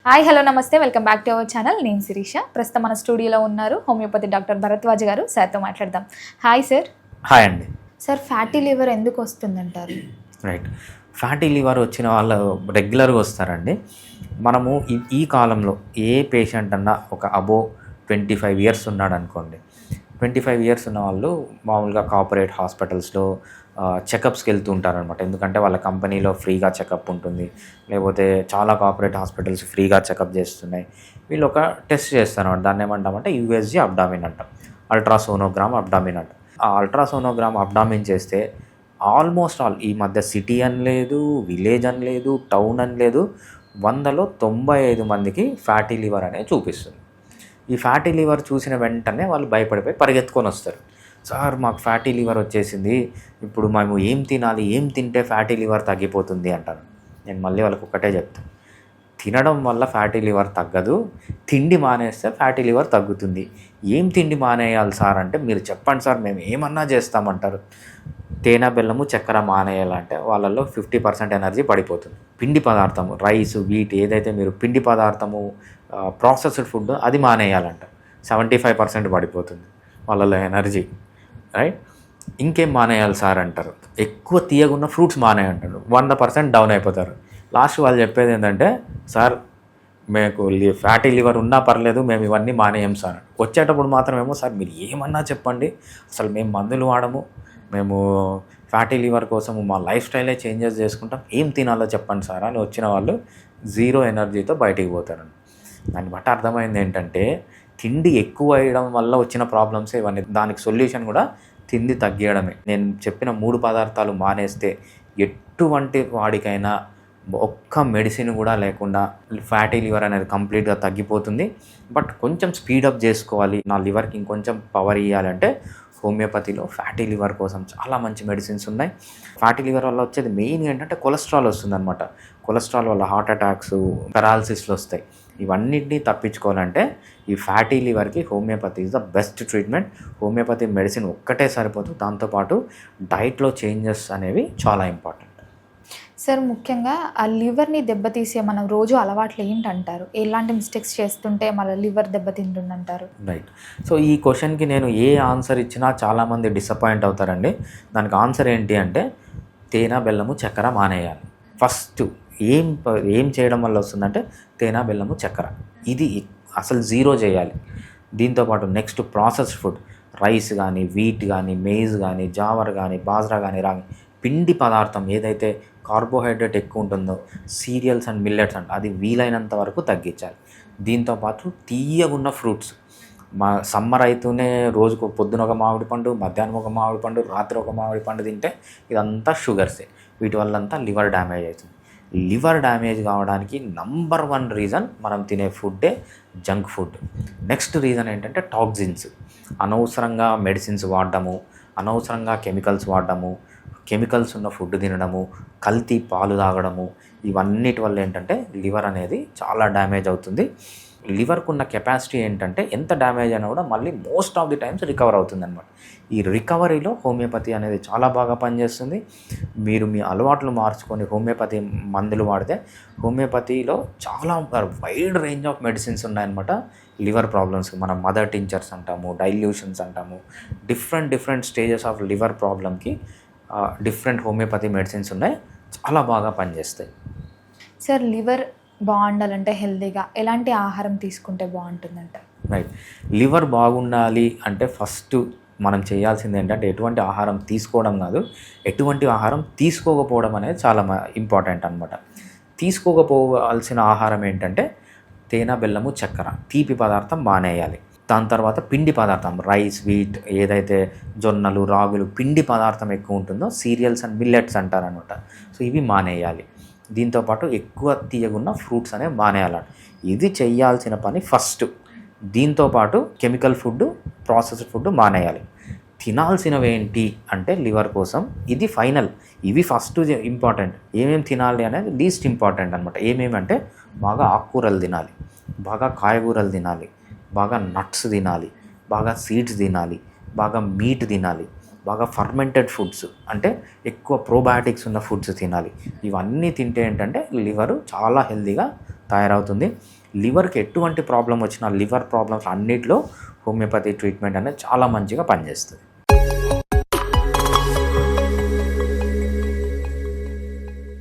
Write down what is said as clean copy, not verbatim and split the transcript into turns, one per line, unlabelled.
Hi hello నమస్తే, welcome back to our channel. నేను శిరీష. ప్రస్తుతం మన స్టూడియోలో ఉన్నారు హోమియోపతి డాక్టర్ భరద్వాజ్ గారు. సార్తో మాట్లాడదాం. Hi sir.
హాయ్ అండి.
సార్, ఫ్యాటీ లివర్ ఎందుకు వస్తుందంటారు?
రైట్. ఫ్యాటీ లివర్ వచ్చిన వాళ్ళు రెగ్యులర్గా వస్తారండి. మనము ఈ కాలంలో ఏ పేషెంట్ అన్నా ఒక అబోవ్ 25 ఇయర్స్ ఉన్నాడు అనుకోండి, 25 ఇయర్స్ ఉన్న వాళ్ళు మామూలుగా కార్పొరేట్ హాస్పిటల్స్లో చెకప్స్కి వెళ్తూ ఉంటారనమాట. ఎందుకంటే వాళ్ళ కంపెనీలో ఫ్రీగా చెకప్ ఉంటుంది, లేకపోతే చాలా కార్పొరేట్ హాస్పిటల్స్ ఫ్రీగా చెకప్ చేస్తున్నాయి. వీళ్ళు ఒక టెస్ట్ చేస్తారన్నమాట. దాన్ని ఏమంటామంటే యూఎస్జీ అబ్డామిన్ అంటాం, అల్ట్రాసోనోగ్రామ్ అబ్డామిన్ అంటాం. ఆ అల్ట్రాసోనోగ్రామ్ అబ్డామిన్ చేస్తే ఆల్మోస్ట్ ఆల్ ఈ మధ్య సిటీ అని లేదు, విలేజ్ అని లేదు, టౌన్ అని లేదు, 100లో 95 మందికి ఫ్యాటీ లివర్ అనేది చూపిస్తుంది. ఈ ఫ్యాటీ లివర్ చూసిన వెంటనే వాళ్ళు భయపడిపోయి పరిగెత్తుకొని వస్తారు. సార్, మాకు ఫ్యాటీ లివర్ వచ్చేసింది, ఇప్పుడు మేము ఏం తినాలి, ఏం తింటే ఫ్యాటీ లివర్ తగ్గిపోతుంది అంటారు. నేను మళ్ళీ వాళ్ళకి ఒకటే చెప్తాను, తినడం వల్ల ఫ్యాటీ లివర్ తగ్గదు, తిండి మానేస్తే ఫ్యాటీ లివర్ తగ్గుతుంది. ఏం తిండి మానేయాలి సార్ అంటే, మీరు చెప్పండి సార్, మేము ఏమన్నా చేస్తామంటారు. తేనె, బెల్లము, చక్కెర మానేయాలంటే వాళ్ళల్లో 50% ఎనర్జీ పడిపోతుంది. పిండి పదార్థము, రైస్, వీట్, ఏదైతే మీరు పిండి పదార్థము, ప్రాసెస్డ్ ఫుడ్ అది మానేయాలంట, 75% పడిపోతుంది వాళ్ళలో ఎనర్జీ. రైట్. ఇంకేం మానేయాలి సార్ అంటారు. ఎక్కువ తీయగున్న ఫ్రూట్స్ మానేయంటారు, 100% డౌన్ అయిపోతారు. లాస్ట్ వాళ్ళు చెప్పేది ఏంటంటే, సార్ మీకు ఫ్యాటీ లివర్ ఉన్నా పర్లేదు, మేము ఇవన్నీ మానేయం సార్. వచ్చేటప్పుడు మాత్రమేమో, సార్ మీరు ఏమన్నా చెప్పండి, అసలు మేము మందులు వాడము, మేము ఫ్యాటీ లివర్ కోసము మా లైఫ్ స్టైలే చేంజెస్ చేసుకుంటాం, ఏం తినాలో చెప్పండి సార్ అని వచ్చిన వాళ్ళు 0 ఎనర్జీతో బయటికి పోతారు. దాన్ని బట్టి అర్థమైంది ఏంటంటే, తిండి ఎక్కువ వేయడం వల్ల వచ్చిన ప్రాబ్లమ్స్ ఇవన్నీ. దానికి సొల్యూషన్ కూడా తిండి తగ్గియడమే. నేను చెప్పిన 3 పదార్థాలు మానేస్తే ఎటువంటి వాడికైనా ఒక్క మెడిసిన్ కూడా లేకుండా ఫ్యాటీ లివర్ అనేది కంప్లీట్గా తగ్గిపోతుంది. బట్ కొంచెం స్పీడప్ చేసుకోవాలి, నా లివర్కి ఇంకొంచెం పవర్ ఇవ్వాలంటే హోమియోపతిలో ఫ్యాటీ లివర్ కోసం చాలా మంచి మెడిసిన్స్ ఉన్నాయి. ఫ్యాటీ లివర్ వల్ల వచ్చేది మెయిన్ ఏంటంటే కొలెస్ట్రాల్ వస్తుందన్నమాట. కొలెస్ట్రాల్ వల్ల హార్ట్ అటాక్స్, పెరాలసిస్లు వస్తాయి. ఇవన్నిటినీ తప్పించుకోవాలంటే ఈ ఫ్యాటీ లివర్కి homeopathy is the best treatment. Homeopathy medicine ఒక్కటే సరిపోదు, దాంతోపాటు డైట్లో చేంజెస్ అనేవి చాలా ఇంపార్టెంట్.
సార్, ముఖ్యంగా ఆ లివర్ని దెబ్బతీసే మనం రోజు అలవాట్లు ఏంటంటారు? ఎలాంటి మిస్టేక్స్ చేస్తుంటే మన లివర్ దెబ్బతింటుందంటారు?
రైట్. సో ఈ క్వశ్చన్కి నేను ఏ ఆన్సర్ ఇచ్చినా చాలామంది డిసప్పాయింట్ అవుతారండి. దానికి ఆన్సర్ ఏంటి అంటే, తేనె, బెల్లము, చక్కెర మానేయాలి. ఫస్ట్ ఏం చేయడం వల్ల వస్తుందంటే తేనె, బెల్లము, చక్కెర, ఇది అసలు 0 చేయాలి. దీంతోపాటు నెక్స్ట్ ప్రాసెస్డ్ ఫుడ్, రైస్ కానీ, వీట్ కానీ, మేజ్ కానీ, జావర్ కానీ, బాజ్రా కానీ, రాగి, పిండి పదార్థం ఏదైతే కార్బోహైడ్రేట్ ఎక్కువ ఉంటుందో, సీరియల్స్ అండ్ మిల్లెట్స్ అండ్ అది వీలైనంత వరకు తగ్గించాలి. దీంతోపాటు తీయగున్న ఫ్రూట్స్, మా సమ్మర్ అయితేనే రోజుకు పొద్దున ఒక మామిడి పండు, మధ్యాహ్నం ఒక మామిడి పండు, రాత్రి ఒక మామిడి పండు తింటే ఇదంతా షుగర్సే. వీటి వల్లంతా లివర్ డ్యామేజ్ అవుతుంది. లివర్ డ్యామేజ్ కావడానికి నంబర్ 1 రీజన్ మనం తినే ఫుడ్డే జంక్ ఫుడ్. నెక్స్ట్ రీజన్ ఏంటంటే టాక్సిన్స్, అనవసరంగా మెడిసిన్స్ వాడడము, అనవసరంగా కెమికల్స్ వాడడము, కెమికల్స్ ఉన్న ఫుడ్ తినడము, కల్తీ పాలు తాగడము, ఇవన్నిటి వల్ల ఏంటంటే లివర్ అనేది చాలా డ్యామేజ్ అవుతుంది. లివర్కు ఉన్న కెపాసిటీ ఏంటంటే ఎంత డ్యామేజ్ అయినా కూడా మళ్ళీ most of the times recover అవుతుంది అనమాట. ఈ రికవరీలో హోమియోపతి అనేది చాలా బాగా పనిచేస్తుంది. మీరు మీ అలవాట్లు మార్చుకొని హోమియోపతి మందులు వాడితే, హోమియోపతిలో చాలా వైడ్ రేంజ్ ఆఫ్ మెడిసిన్స్ ఉన్నాయన్నమాట లివర్ ప్రాబ్లమ్స్కి. మనం మదర్ టించర్స్ అంటాము, డైల్యూషన్స్ అంటాము, డిఫరెంట్ స్టేజెస్ ఆఫ్ లివర్ ప్రాబ్లమ్కి డిఫరెంట్ హోమియోపతి మెడిసిన్స్ ఉన్నాయి, చాలా బాగా పనిచేస్తాయి.
సార్, లివర్ బాగుండాలంటే హెల్తీగా ఎలాంటి ఆహారం తీసుకుంటే బాగుంటుందంట?
రైట్. లివర్ బాగుండాలి అంటే ఫస్ట్ మనం చేయాల్సింది ఏంటంటే ఎటువంటి ఆహారం తీసుకోవడం కాదు, ఎటువంటి ఆహారం తీసుకోకపోవడం అనేది చాలా ఇంపార్టెంట్ అనమాట. తీసుకోకపోవాల్సిన ఆహారం ఏంటంటే తేనె, బెల్లము, చక్కెర, తీపి పదార్థం మానేయాలి. దాని తర్వాత పిండి పదార్థం, రైస్, వీట్, ఏదైతే జొన్నలు, రాగులు, పిండి పదార్థం ఎక్కువ ఉంటుందో సీరియల్స్ అండ్ మిల్లెట్స్ అంటారనమాట. సో ఇవి మానేయాలి. దీంతోపాటు ఎక్కువ తీయగున్న ఫ్రూట్స్ అనేవి మానేయాలి. ఇది చేయాల్సిన పని ఫస్ట్. దీంతోపాటు కెమికల్ ఫుడ్, ప్రాసెస్డ్ ఫుడ్ మానేయాలి. తినాల్సినవి ఏంటి అంటే లివర్ కోసం ఇది ఫైనల్, ఇవి ఫస్ట్ ఇంపార్టెంట్. ఏమేమి తినాలి అనేది లీస్ట్ ఇంపార్టెంట్ అనమాట. ఏమేమంటే బాగా ఆకుకూరలు తినాలి, బాగా కాయగూరలు తినాలి, బాగా నట్స్ తినాలి, బాగా సీడ్స్ తినాలి, బాగా మీట్ తినాలి, బాగా ఫర్మెంటెడ్ ఫుడ్స్ అంటే ఎక్కువ ప్రోబయాటిక్స్ ఉన్న ఫుడ్స్ తినాలి. ఇవన్నీ తింటే ఏంటంటే లివరు చాలా హెల్తీగా తయారవుతుంది. లివర్కి ఎటువంటి ప్రాబ్లం వచ్చినా లివర్ ప్రాబ్లమ్స్ అన్నిట్లో హోమియోపతి ట్రీట్మెంట్ అనేది చాలా మంచిగా పనిచేస్తుంది.